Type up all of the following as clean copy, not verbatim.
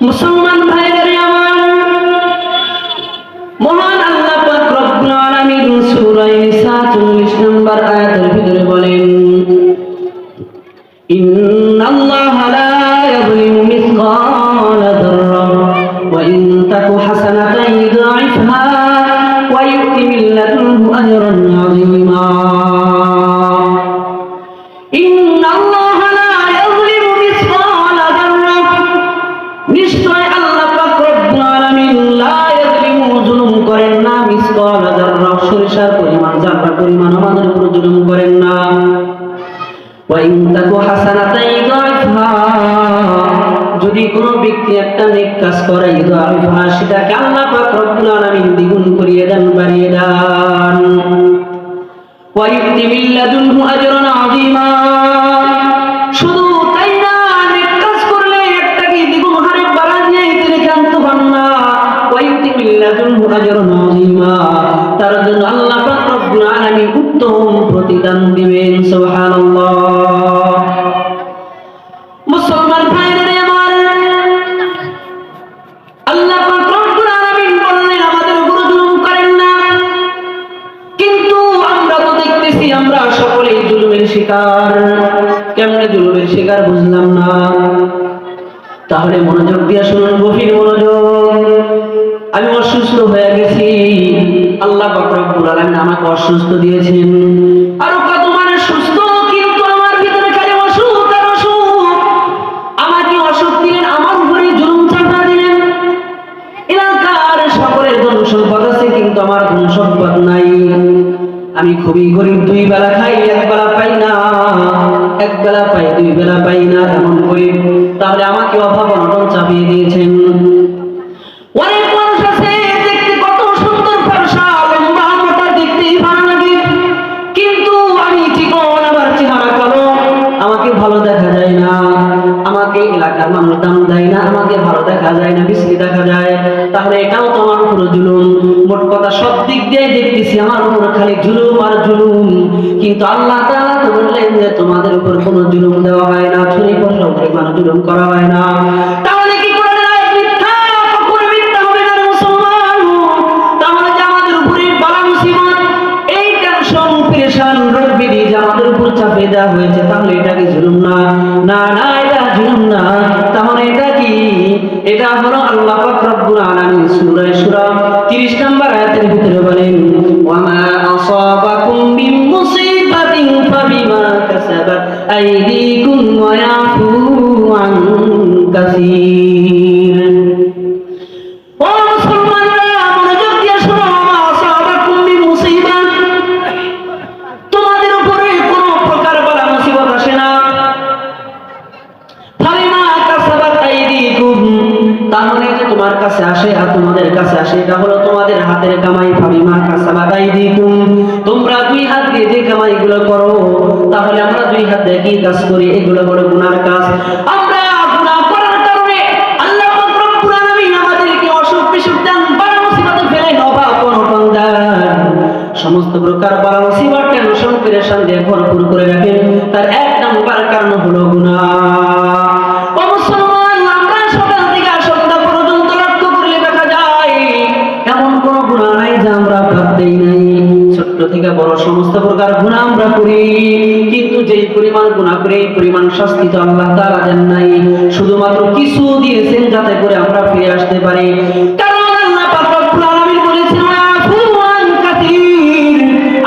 মুসলমান ভাইদের আমার, মহান আল্লাহ পাক রব্বুল আলামিন সূরা নিসা 40 নম্বর আয়াতের ভিতরে বলেন, ইন্নাল্লাহা লা ইয়াযলিমু মিসকালা যাররা ওয়া ইন তাকু হাসানাতান ইউদাইফহা ওয়া ইউতি মিন লাদুনহু আজরান আযীমা। ইন্নাল্লাহা লা ইয়াযলিমু মিসকালা যাররা, নিশ্চয় আল্লাহ পাক রব্বুল আলামিন লা ইয়াযলিমু জুলুম করেন না, মিসকালা যাররা সরিষার পরিমাণ, যাররা পরিমাণ আমাদের উপর জুলুম করেন না। ওয়া ইন তাকু হাসানাতান ইউদাইফহা, যদি কোনো ব্যক্তি একটা নেক কাজ করে ইউদাইফহা, সেটাকে আল্লাহ পাক রব্বুল আলামিন দ্বিগুণ করিয়ে দেন, বাড়িয়ে দেন। ওয়া ইউতি মিন লাদুনহু আজরান আযীমা, শুধু তাই না, নেক কাজ করলে একটাকে দ্বিগুণ হারে বাড়িয়ে তিনি ক্ষান্ত হন না। ওয়া ইউতি মিন লাদুনহু আজরান আযীমা, তার জন্য আল্লাহ পাক রব্বুল আলামিন উত্তম প্রতিদান দিবেন। সুবহানাল্লাহ। মুসলমান ভাইদের আমার, আল্লাহ পাক রব্বুল আলামিন বললেন আমাদের উপর জুলুম করেন না, কিন্তু আমরা তো দেখতেছি আমরা সকলেই জুলুমের শিকার। কেমনে জুলুমের শিকার বুঝলাম না, তাহলে মনোযোগ দিয়ে শুনুন, গভীর মনোযোগ। আমি অসুস্থ হয়ে গেছি, আল্লাহ পাক রব্বুল আলামিন আমাকে অসুস্থ দিয়েছেন। আর কত মানুষ সুস্থ, কিন্তু আমার ভিতরে খালি অসুখ আর অসুখ। আমাকে অসুখ দিলেন, আমার উপরে জুলুম চাপা দিলেন। এলাকার সকলের ধন সম্পদ আছে, কিন্তু আমার ধন সম্পদ নাই। আমি খুবই গরিব, 2 বেলা খাই, 1 বেলা পাই না, 1 বেলা পাই, 2 বেলা পাই না, এমন গরিব। তাহলে আমাকে অভাব অনটন চাপিয়ে দিয়েছেন। অনেক মানুষ আছে দেখতে কত সুন্দর, ফর্সা, লম্বা, মোটা, দেখতেই ভালো লাগে, কিন্তু আমি চিকন, আবার চেহারা কালো, আমাকে ভালো দেখা যায় না, আমাকে এলাকার মানুষ দাম দেয় না, আমাকে ভালো দেখা যায় না, বিশ্রী দেখা যায়। তাহলে এটাও তো আমার উপর জুলুম। মোট কথা সব দিক দিয়ে দেখতেছি আমার উপর খালি জুলুম আর জুলুম, কিন্তু আল্লাহ তাআলা তো বললেন যে তোমাদের উপর কোনো জুলুম দেওয়া হয় না, ছুরি পয়সা পরিমাণ জুলুম করা হয় না। তাহলে কি করে মিথ্যা, কখনো মিথ্যা হবে না মুসলমান। তাহলে যে আমাদের উপরে বালা মুসিবত, এই টেনশন, পেরেশান, রোগ ব্যাধি যে আমাদের উপর চাপিয়ে দেওয়া হয়েছে, তাহলে এটা কি জুলুম না? না না, এটা জুলুম না। তাহলে এটা কি? এটা হলো আল্লাহ পাক রব্বুল আলামিন সূরা শুরা 30 নম্বর আয়াতের ভিতরে বলেন, ওয়া মা আসাবাকুম মিন মুসিবাতিন ফাবিমা কাসাবাত আইদিকুম ওয়া ইয়াফু আন কাসীর। ও মুসলমানরা, মনোযোগ দিয়ে শোনো, ওয়া মা আসাবাকুম মিন মুসিবাত, তোমাদের উপরে কোনো প্রকার বালা মুসিবত আসে না। ফাবিমা কাসাবাত আইদিকুম, তার মানে যে তোমার কাছে আসে আর তোমাদের কাছে আসে, এটা হলো তোমাদের হাতের কামাই। ফাবিমা কাসাবাত আইদিকুম, তোমরা 2 হাত দিয়ে যে কামাইগুলো করো, তাহলে আমরা 2 হাত দিয়ে কি কাজ করি? এগুলো বড় গুনার কাজ। আমরা গুনাহ করার কারণে আল্লাহ পাক রব্বুল আলামিন আমাদেরকে অসুখ বিসুখ দেন, বালা মুসিবতে ফেলেন, অভাব অনটন দেন, সমস্ত প্রকার বালা মুসিবত, টেনশন, পেরেশান দিয়ে ভরপুর করে রাখেন। তার 1 নম্বর কারণ হলো গুনাহ। ও মুসলমান, আমরা সকাল থেকে সন্ধ্যা পর্যন্ত লক্ষ্য করলে দেখা যায় এমন কোন গুনাহ নাই যা আমরা বাদ দেই নাই। ছোট থেকে বড় সমস্ত প্রকার গুনাহ আমরা করি, কিন্তু যেই পরিমাণ গুনাহ করে এই পরিমাণ শাস্তি তো আল্লাহ তাআলা দেন নাই, শুধুমাত্র কিছু দিয়েছেন যাতে করে আমরা ফিরে আসতে পারি। কারণ আল্লাহ পাক রব্বুল আলামিন বলেছেন, আফু আন কাসীর,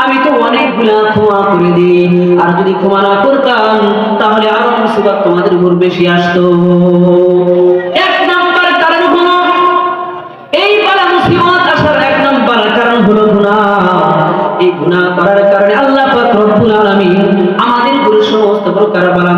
আমি তো অনেক গুনাহ ক্ষমা করে দিই, আর যদি ক্ষমা না করতাম তাহলে আরো মুসিবত তোমাদের উপর বেশি আসতো। 1 নম্বর কারণ হলো, এই বালা মুসিবত আসার 1 নম্বর কারণ হলো গুনাহ। এই গুনাহ করার কারণে আল্লাহ পাক রব্বুল আলামিন আমাদের উপর সমস্ত প্রকার বালা